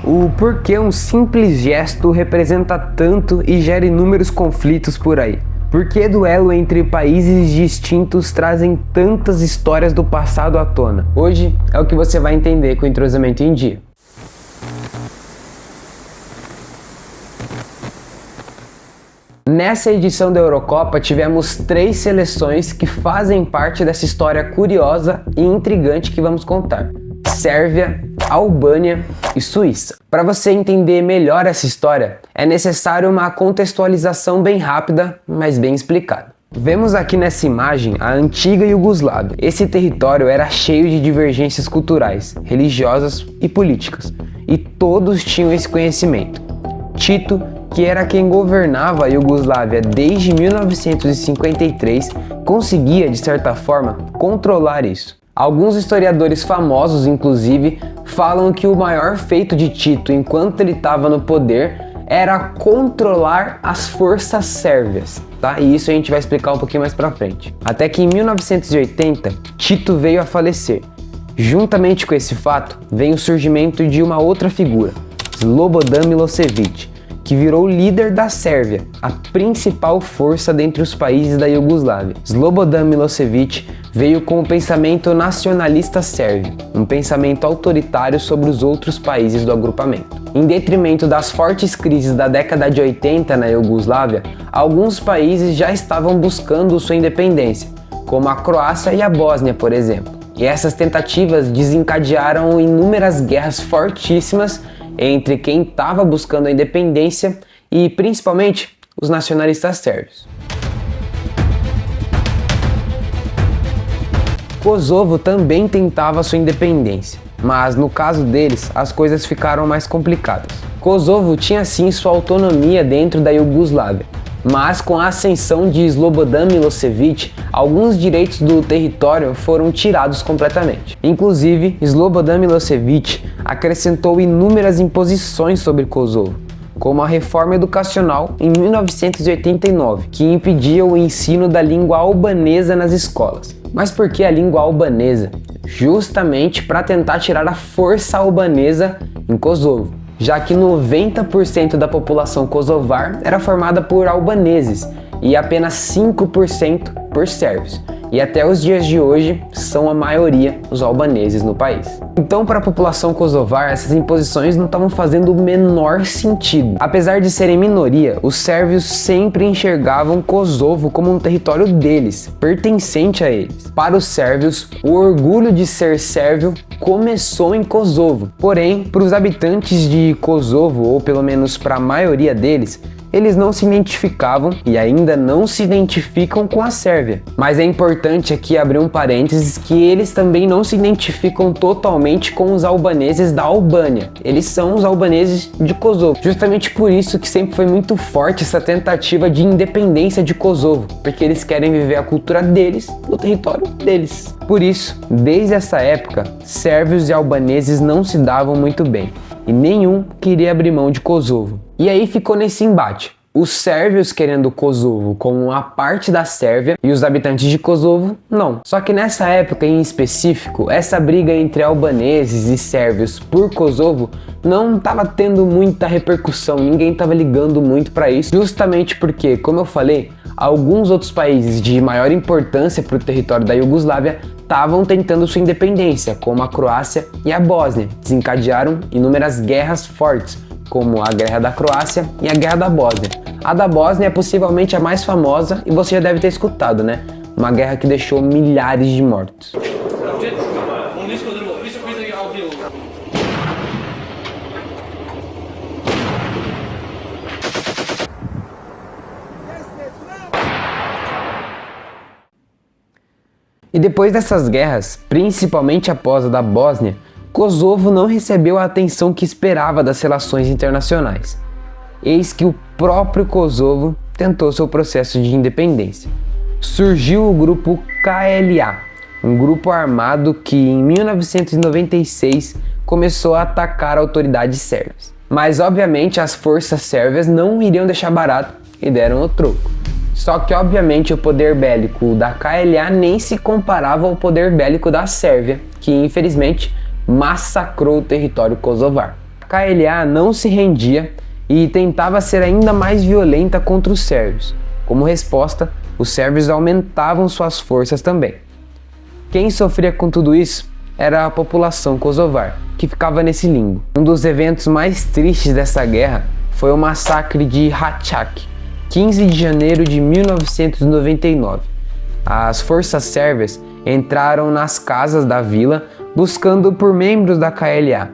o porquê um simples gesto representa tanto e gera inúmeros conflitos por aí. Por que duelo entre países distintos trazem tantas histórias do passado à tona? Hoje é o que você vai entender com o Entrosamento em Dia. Nessa edição da Eurocopa tivemos 3 seleções que fazem parte dessa história curiosa e intrigante que vamos contar: Sérvia, Albânia e Suíça. Para você entender melhor essa história, é necessário uma contextualização bem rápida, mas bem explicada. Vemos aqui nessa imagem a antiga Iugoslávia. Esse território era cheio de divergências culturais, religiosas e políticas, e todos tinham esse conhecimento. Tito, que era quem governava a Iugoslávia desde 1953, conseguia, de certa forma, controlar isso. Alguns historiadores famosos, inclusive, falam que o maior feito de Tito enquanto ele estava no poder era controlar as forças sérvias, tá? E isso a gente vai explicar um pouquinho mais pra frente. Até que em 1980, Tito veio a falecer. Juntamente com esse fato, vem o surgimento de uma outra figura, Slobodan Milošević, que virou líder da Sérvia, a principal força dentre os países da Iugoslávia. Slobodan Milošević veio com o pensamento nacionalista sérvio, um pensamento autoritário sobre os outros países do agrupamento. Em detrimento das fortes crises da década de 80 na Iugoslávia, alguns países já estavam buscando sua independência, como a Croácia e a Bósnia, por exemplo. E essas tentativas desencadearam inúmeras guerras fortíssimas entre quem estava buscando a independência e, principalmente, os nacionalistas sérvios. Kosovo também tentava sua independência, mas no caso deles, as coisas ficaram mais complicadas. Kosovo tinha sim sua autonomia dentro da Iugoslávia, mas com a ascensão de Slobodan Milošević, alguns direitos do território foram tirados completamente. Inclusive, Slobodan Milošević acrescentou inúmeras imposições sobre Kosovo, como a reforma educacional em 1989, que impedia o ensino da língua albanesa nas escolas. Mas por que a língua albanesa? Justamente para tentar tirar a força albanesa em Kosovo, já que 90% da população kosovar era formada por albaneses e apenas 5% por sérvios. E até os dias de hoje são a maioria os albaneses no país. Então, para a população kosovar, essas imposições não estavam fazendo o menor sentido. Apesar de serem minoria, os sérvios sempre enxergavam Kosovo como um território deles, pertencente a eles. Para os sérvios, o orgulho de ser sérvio começou em Kosovo. Porém, para os habitantes de Kosovo, ou pelo menos para a maioria deles, eles não se identificavam e ainda não se identificam com a Sérvia. Mas é importante aqui abrir um parênteses que eles também não se identificam totalmente com os albaneses da Albânia. Eles são os albaneses de Kosovo. Justamente por isso que sempre foi muito forte essa tentativa de independência de Kosovo, porque eles querem viver a cultura deles no território deles. Por isso, desde essa época, sérvios e albaneses não se davam muito bem, e nenhum queria abrir mão de Kosovo. E aí ficou nesse embate, os sérvios querendo Kosovo como uma parte da Sérvia e os habitantes de Kosovo não. Só que nessa época em específico, essa briga entre albaneses e sérvios por Kosovo não estava tendo muita repercussão, ninguém estava ligando muito para isso, justamente porque, como eu falei, alguns outros países de maior importância para o território da Iugoslávia estavam tentando sua independência, como a Croácia e a Bósnia. Desencadearam inúmeras guerras fortes, como a Guerra da Croácia e a Guerra da Bósnia. A da Bósnia é possivelmente a mais famosa e você já deve ter escutado, né? Uma guerra que deixou milhares de mortos. E depois dessas guerras, principalmente após a da Bósnia, Kosovo não recebeu a atenção que esperava das relações internacionais. Eis que o próprio Kosovo tentou seu processo de independência. Surgiu o grupo KLA, um grupo armado que em 1996 começou a atacar autoridades sérvias. Mas obviamente as forças sérvias não iriam deixar barato e deram o troco. Só que obviamente o poder bélico da KLA nem se comparava ao poder bélico da Sérvia, que infelizmente massacrou o território kosovar. KLA não se rendia e tentava ser ainda mais violenta contra os sérvios. Como resposta, os sérvios aumentavam suas forças também. Quem sofria com tudo isso era a população kosovar, que ficava nesse limbo. Um dos eventos mais tristes dessa guerra foi o massacre de Hačak, 15 de janeiro de 1999. As forças sérvias entraram nas casas da vila buscando por membros da KLA.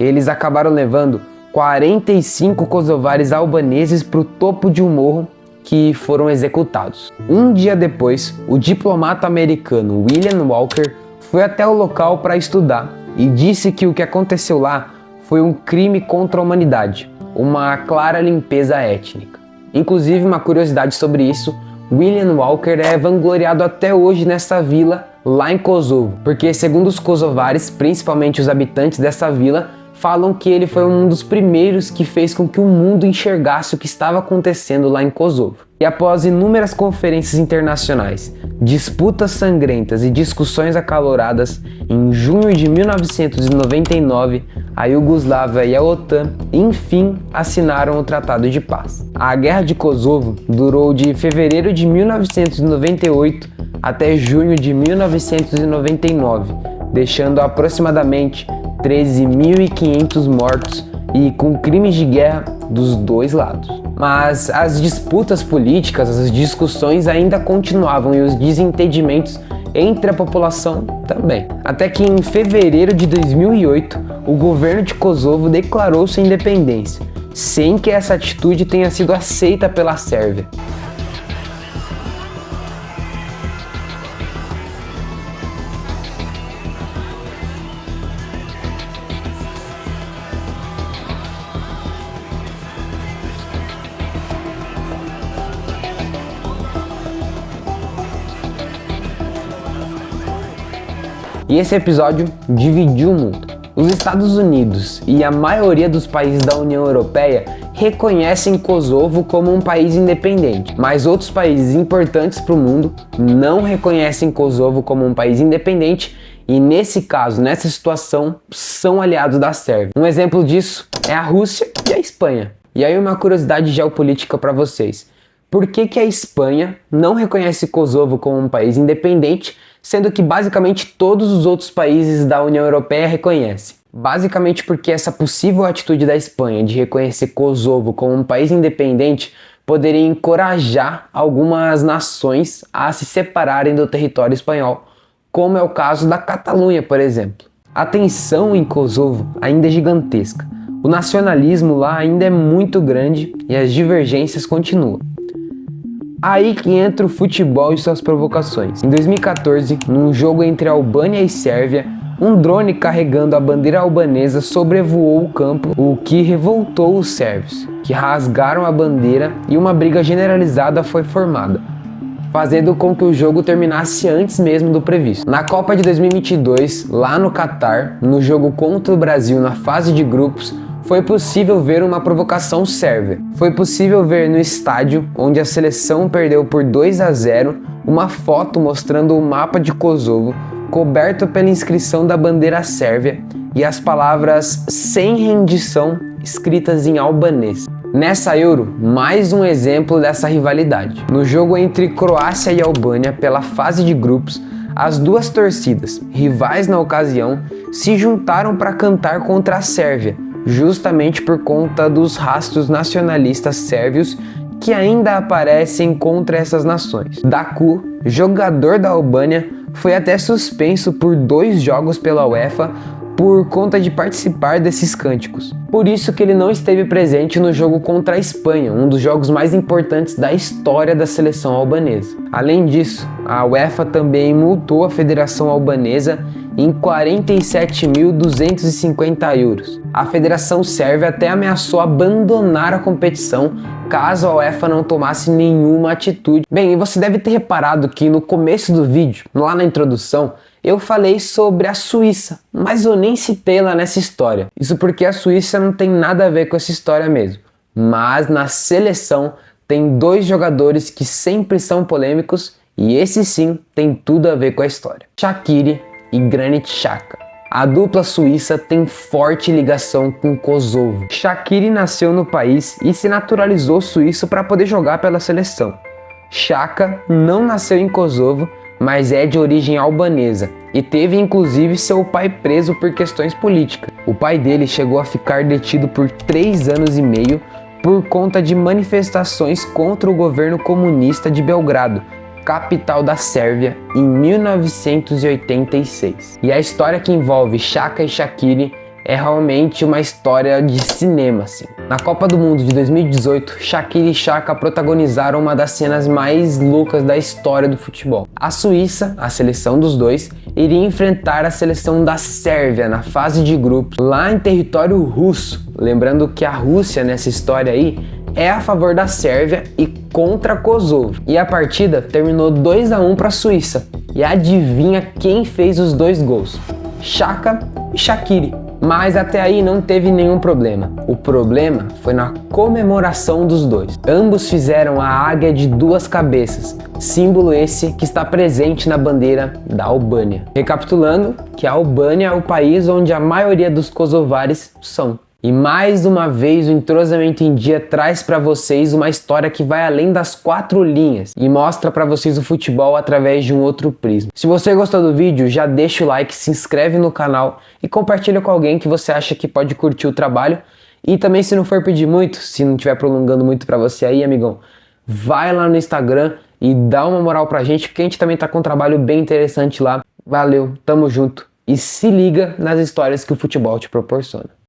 Eles acabaram levando 45 kosovares albaneses para o topo de um morro, que foram executados. Um dia depois, o diplomata americano William Walker foi até o local para estudar e disse que o que aconteceu lá foi um crime contra a humanidade, uma clara limpeza étnica. Inclusive, uma curiosidade sobre isso, William Walker é vangloriado até hoje nessa vila lá em Kosovo, porque segundo os kosovares, principalmente os habitantes dessa vila, falam que ele foi um dos primeiros que fez com que o mundo enxergasse o que estava acontecendo lá em Kosovo. E após inúmeras conferências internacionais, disputas sangrentas e discussões acaloradas, em junho de 1999, a Iugoslávia e a OTAN, enfim, assinaram o Tratado de Paz. A Guerra de Kosovo durou de fevereiro de 1998 até junho de 1999, deixando aproximadamente 13.500 mortos e com crimes de guerra dos dois lados. Mas as disputas políticas, as discussões ainda continuavam e os desentendimentos entre a população também. Até que em fevereiro de 2008, o governo de Kosovo declarou sua independência, sem que essa atitude tenha sido aceita pela Sérvia. E esse episódio dividiu o mundo. Os Estados Unidos e a maioria dos países da União Europeia reconhecem Kosovo como um país independente, mas outros países importantes para o mundo não reconhecem Kosovo como um país independente e, nesse caso, nessa situação, são aliados da Sérvia. Um exemplo disso é a Rússia e a Espanha. E aí uma curiosidade geopolítica para vocês. Por que a Espanha não reconhece Kosovo como um país independente, sendo que basicamente todos os outros países da União Europeia reconhecem? Basicamente porque essa possível atitude da Espanha de reconhecer Kosovo como um país independente poderia encorajar algumas nações a se separarem do território espanhol, como é o caso da Catalunha, por exemplo. A tensão em Kosovo ainda é gigantesca. O nacionalismo lá ainda é muito grande e as divergências continuam. Aí que entra o futebol e suas provocações. Em 2014, num jogo entre Albânia e Sérvia, um drone carregando a bandeira albanesa sobrevoou o campo, o que revoltou os sérvios, que rasgaram a bandeira e uma briga generalizada foi formada, fazendo com que o jogo terminasse antes mesmo do previsto. Na Copa de 2022, lá no Catar, no jogo contra o Brasil na fase de grupos, foi possível ver uma provocação sérvia. Foi possível ver no estádio, onde a seleção perdeu por 2-0, uma foto mostrando o mapa de Kosovo, coberto pela inscrição da bandeira sérvia e as palavras "sem rendição" escritas em albanês. Nessa Euro, mais um exemplo dessa rivalidade. No jogo entre Croácia e Albânia pela fase de grupos, as duas torcidas, rivais na ocasião, se juntaram para cantar contra a Sérvia, justamente por conta dos rastros nacionalistas sérvios que ainda aparecem contra essas nações. Daku, jogador da Albânia, foi até suspenso por 2 jogos pela UEFA por conta de participar desses cânticos. Por isso que ele não esteve presente no jogo contra a Espanha, um dos jogos mais importantes da história da seleção albanesa. Além disso, a UEFA também multou a Federação Albanesa em 47.250 euros. A Federação Sérvia até ameaçou abandonar a competição caso a UEFA não tomasse nenhuma atitude. Bem, e você deve ter reparado que no começo do vídeo, lá na introdução, eu falei sobre a Suíça, mas eu nem citei lá nessa história. Isso porque a Suíça não tem nada a ver com essa história mesmo. Mas na seleção tem 2 jogadores que sempre são polêmicos e esse sim tem tudo a ver com a história. Shaqiri e Granit Xhaka. A dupla suíça tem forte ligação com Kosovo. Shaqiri nasceu no país e se naturalizou suíço para poder jogar pela seleção. Xhaka não nasceu em Kosovo, mas é de origem albanesa e teve inclusive seu pai preso por questões políticas. O pai dele chegou a ficar detido por 3 anos e meio por conta de manifestações contra o governo comunista de Belgrado, capital da Sérvia, em 1986. E a história que envolve Xhaka e Shaqiri é realmente uma história de cinema, assim. Na Copa do Mundo de 2018, Shaqiri e Xhaka protagonizaram uma das cenas mais loucas da história do futebol. A Suíça, a seleção dos dois, iria enfrentar a seleção da Sérvia na fase de grupos, lá em território russo. Lembrando que a Rússia, nessa história aí, é a favor da Sérvia e contra Kosovo. E a partida terminou 2-1 para a Suíça. E adivinha quem fez os 2 gols? Xhaka e Shaqiri. Mas até aí não teve nenhum problema. O problema foi na comemoração dos dois. Ambos fizeram a águia de 2 cabeças, símbolo esse que está presente na bandeira da Albânia. Recapitulando, que a Albânia é o país onde a maioria dos kosovares são. E mais uma vez o Entrosamento em Dia traz para vocês uma história que vai além das 4 linhas e mostra para vocês o futebol através de um outro prisma. Se você gostou do vídeo, já deixa o like, se inscreve no canal e compartilha com alguém que você acha que pode curtir o trabalho. E também, se não for pedir muito, se não estiver prolongando muito para você aí, amigão, vai lá no Instagram e dá uma moral pra gente, porque a gente também tá com um trabalho bem interessante lá. Valeu, tamo junto e se liga nas histórias que o futebol te proporciona.